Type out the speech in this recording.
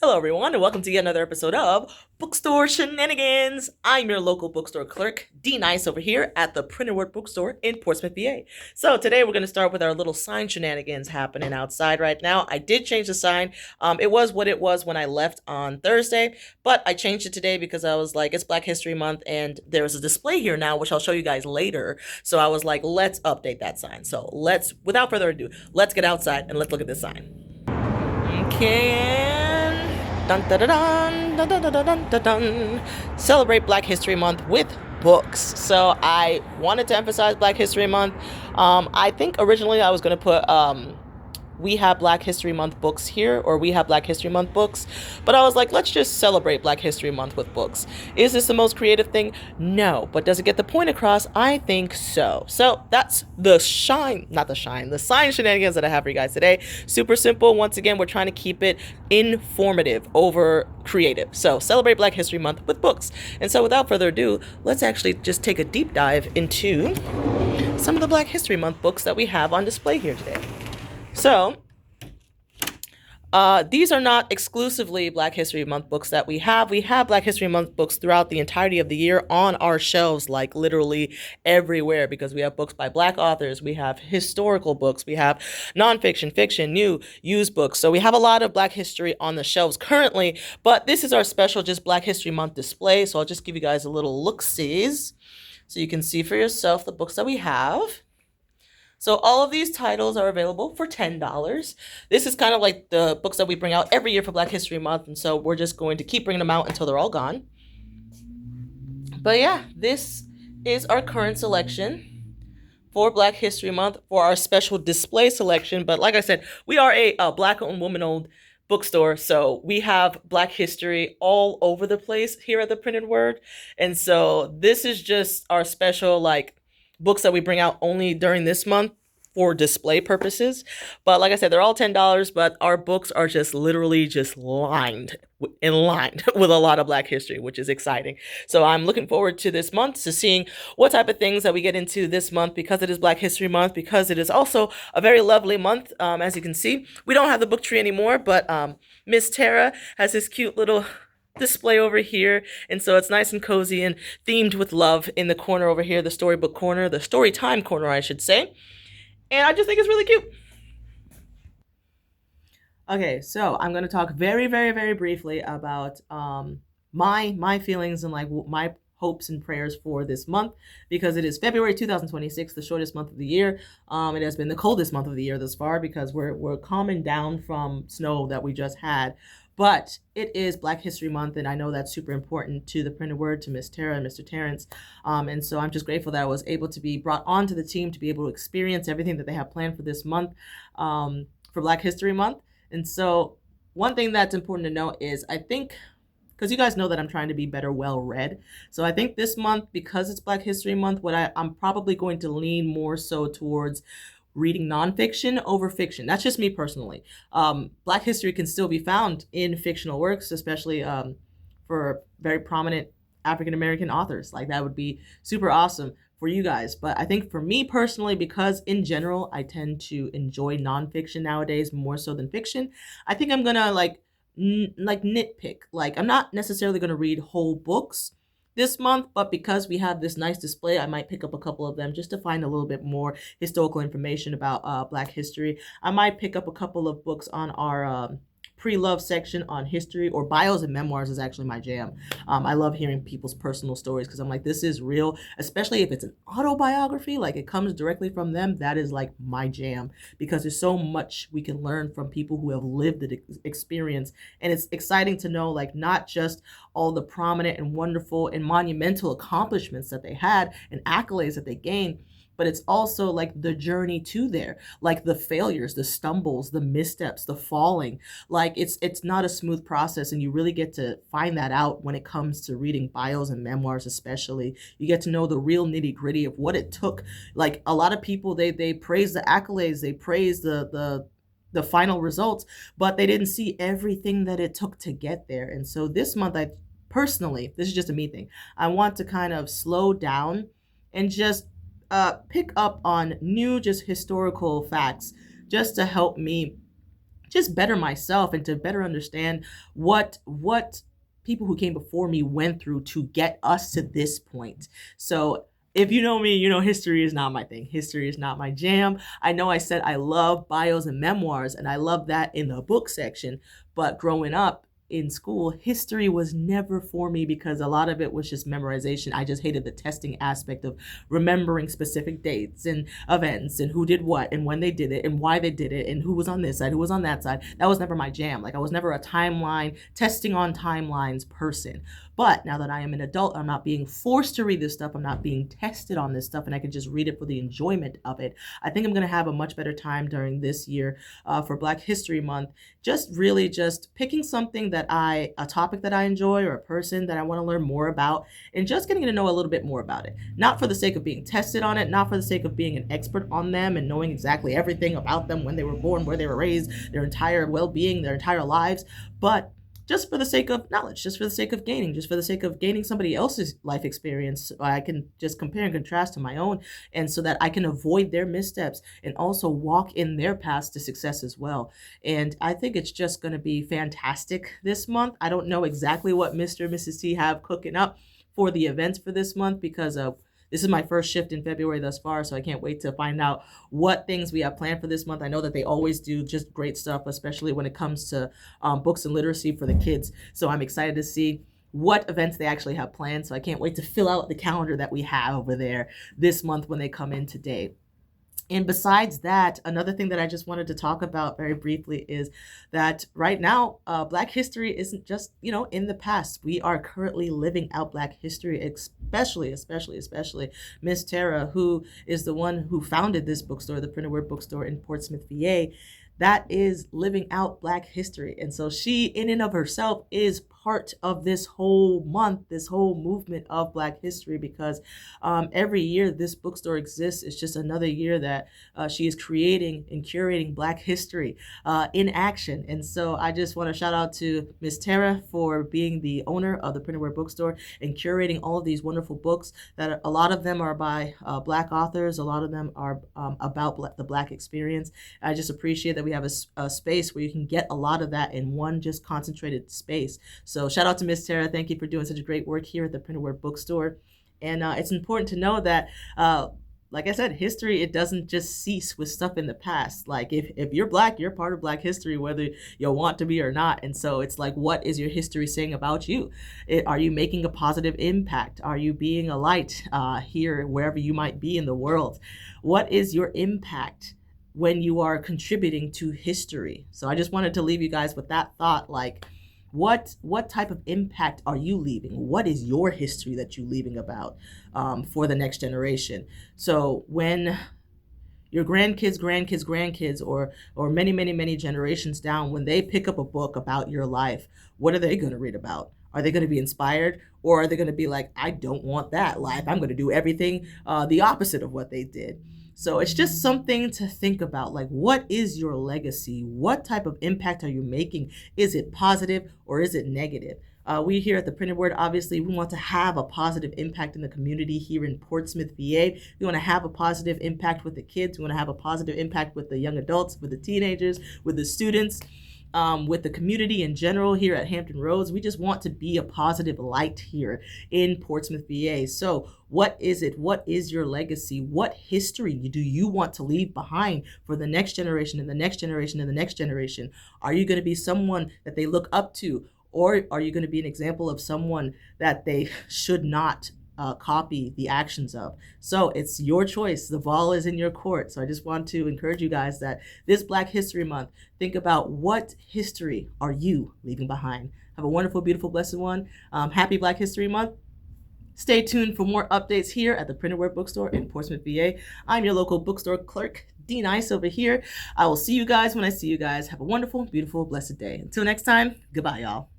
Hello, everyone, and welcome to yet another episode of Bookstore Shenanigans. I'm your local bookstore clerk, D Nice, over here at the Printed Word Bookstore in Portsmouth, VA. So today we're going to start with our little sign shenanigans happening outside right now. I did change the sign. It was what it was when I left on Thursday, but I changed it today because I was like, it's Black History Month, and there's a display here now, which I'll show you guys later. So I was like, let's update that sign. So without further ado, let's get outside and let's look at this sign. Okay. Dun, dun, dun, dun, dun, dun, dun, dun, dun. Celebrate Black History Month with books. So I wanted to emphasize Black History Month. I think originally I was going to put we have Black History Month books here, or we have Black History Month books. But I was like, let's just celebrate Black History Month with books. Is this the most creative thing? No. But does it get the point across? I think so. So that's the sign shenanigans that I have for you guys today. Super simple. Once again, we're trying to keep it informative over creative. So celebrate Black History Month with books. And so without further ado, let's actually just take a deep dive into some of the Black History Month books that we have on display here today. So, these are not exclusively Black History Month books that we have. We have Black History Month books throughout the entirety of the year on our shelves, like literally everywhere, because we have books by Black authors, we have historical books, we have nonfiction, fiction, new, used books. So we have a lot of Black history on the shelves currently, but this is our special just Black History Month display. So I'll just give you guys a little look-sees so you can see for yourself the books that we have. So all of these titles are available for $10. This is kind of like the books that we bring out every year for Black History Month, and so we're just going to keep bringing them out until they're all gone. But yeah, this is our current selection for Black History Month for our special display selection. But like I said, we are a Black-owned, woman-owned bookstore, so we have Black history all over the place here at the Printed Word. And so this is just our special, like, books that we bring out only during this month for display purposes. But like I said, they're all $10, but our books are just literally just lined with a lot of Black history, which is exciting. So I'm looking forward to this month, to seeing what type of things that we get into this month, because it is Black History Month, because it is also a very lovely month. As you can see, we don't have the book tree anymore, but Miss Tara has this cute little display over here, and so it's nice and cozy and themed with love in the corner over here, the storybook corner, the story time corner, I should say. And I just think it's really cute. Okay, so I'm going to talk very, very, very briefly about my feelings and like my hopes and prayers for this month, because it is February 2026, the shortest month of the year. It has been the coldest month of the year thus far, because we're calming down from snow that we just had. But it is Black History Month, and I know that's super important to the Printed Word, to Miss Tara and Mr. Terrence. And so I'm just grateful that I was able to be brought onto the team to be able to experience everything that they have planned for this month, for Black History Month. And so one thing that's important to note is, I think, because you guys know that I'm trying to be better well-read. So I think this month, because it's Black History Month, I'm probably going to lean more so towards reading nonfiction over fiction. That's just me personally. Black history can still be found in fictional works, especially for very prominent African-American authors. Like, that would be super awesome for you guys. But I think for me personally, because in general, I tend to enjoy nonfiction nowadays more so than fiction, I think I'm gonna like nitpick. Like, I'm not necessarily gonna read whole books this month, but because we have this nice display, I might pick up a couple of them just to find a little bit more historical information about Black history. I might pick up a couple of books on our pre-love section on history, or bios and memoirs is actually my jam. I love hearing people's personal stories, because I'm like, this is real, especially if it's an autobiography, like it comes directly from them. That is like my jam, because there's so much we can learn from people who have lived the experience. And it's exciting to know, like, not just all the prominent and wonderful and monumental accomplishments that they had and accolades that they gained, but it's also like the journey to there, like the failures, the stumbles, the missteps, the falling. Like, it's not a smooth process, and you really get to find that out when it comes to reading bios and memoirs. Especially, you get to know the real nitty gritty of what it took. Like, a lot of people, they praise the accolades, they praise the final results, but they didn't see everything that it took to get there. And so this month, I personally, this is just a me thing, I want to kind of slow down and just pick up on new, just historical facts, just to help me just better myself and to better understand what people who came before me went through to get us to this point. So if you know me, you know history is not my thing. History is not my jam. I know I said I love bios and memoirs, and I love that in the book section, but growing up in school, history was never for me because a lot of it was just memorization. I just hated the testing aspect of remembering specific dates and events and who did what and when they did it and why they did it and who was on this side, who was on that side. That was never my jam. Like I was never a timeline, testing on timelines person. But now that I am an adult, I'm not being forced to read this stuff. I'm not being tested on this stuff, and I can just read it for the enjoyment of it. I think I'm going to have a much better time during this year for Black History Month, just really just picking something that a topic that I enjoy or a person that I want to learn more about, and just getting to know a little bit more about it. Not for the sake of being tested on it, not for the sake of being an expert on them and knowing exactly everything about them, when they were born, where they were raised, their entire well-being, their entire lives, but just for the sake of knowledge, just for the sake of gaining, just for the sake of gaining somebody else's life experience. So I can just compare and contrast to my own, and so that I can avoid their missteps and also walk in their paths to success as well. And I think it's just going to be fantastic this month. I don't know exactly what Mr. and Mrs. T have cooking up for the events for this month, because this is my first shift in February thus far, so I can't wait to find out what things we have planned for this month. I know that they always do just great stuff, especially when it comes to books and literacy for the kids. So I'm excited to see what events they actually have planned. So I can't wait to fill out the calendar that we have over there this month when they come in today. And besides that, another thing that I just wanted to talk about very briefly is that right now, Black history isn't just, in the past. We are currently living out Black history, especially Miss Tara, who is the one who founded this bookstore, the Printed Word Bookstore in Portsmouth, VA. That is living out Black history. And so she, in and of herself, is part of this whole month, this whole movement of Black history, because every year this bookstore exists, it's just another year that she is creating and curating Black history in action. And so I just want to shout out to Miss Tara for being the owner of the Printed Word Bookstore and curating all of these wonderful books that a lot of them are by Black authors. A lot of them are about the Black experience. I just appreciate that we have a space where you can get a lot of that in one just concentrated space. So shout out to Miss Tara. Thank you for doing such a great work here at the Printed Word Bookstore. And it's important to know that, like I said, history, it doesn't just cease with stuff in the past. Like if you're Black, you're part of Black history, whether you want to be or not. And so it's like, what is your history saying about you? Are you making a positive impact? Are you being a light here, wherever you might be in the world? What is your impact when you are contributing to history? So I just wanted to leave you guys with that thought, like, what type of impact are you leaving? What is your history that you're leaving about for the next generation? So when your grandkids, or many generations down, when they pick up a book about your life, what are they going to read about? Are they going to be inspired, or are they going to be like, I don't want that life. I'm going to do everything the opposite of what they did. So it's just something to think about. Like, what is your legacy? What type of impact are you making? Is it positive or is it negative? We here at the Printed Word, obviously, we want to have a positive impact in the community here in Portsmouth, VA. We want to have a positive impact with the kids. We want to have a positive impact with the young adults, with the teenagers, with the students, with the community in general here at Hampton Roads. We just want to be a positive light here in Portsmouth, VA. So what is it? What is your legacy? What history do you want to leave behind for the next generation and the next generation and the next generation? Are you going to be someone that they look up to? Or are you going to be an example of someone that they should not copy the actions of? So it's your choice. The ball is in your court. So I just want to encourage you guys that this Black History Month, think about, what history are you leaving behind? Have a wonderful, beautiful, blessed one. Happy Black History Month. Stay tuned for more updates here at the Printed Word Bookstore in Portsmouth, VA. I'm your local bookstore clerk, D Nice, over here. I will see you guys when I see you guys. Have a wonderful, beautiful, blessed day. Until next time, goodbye, y'all.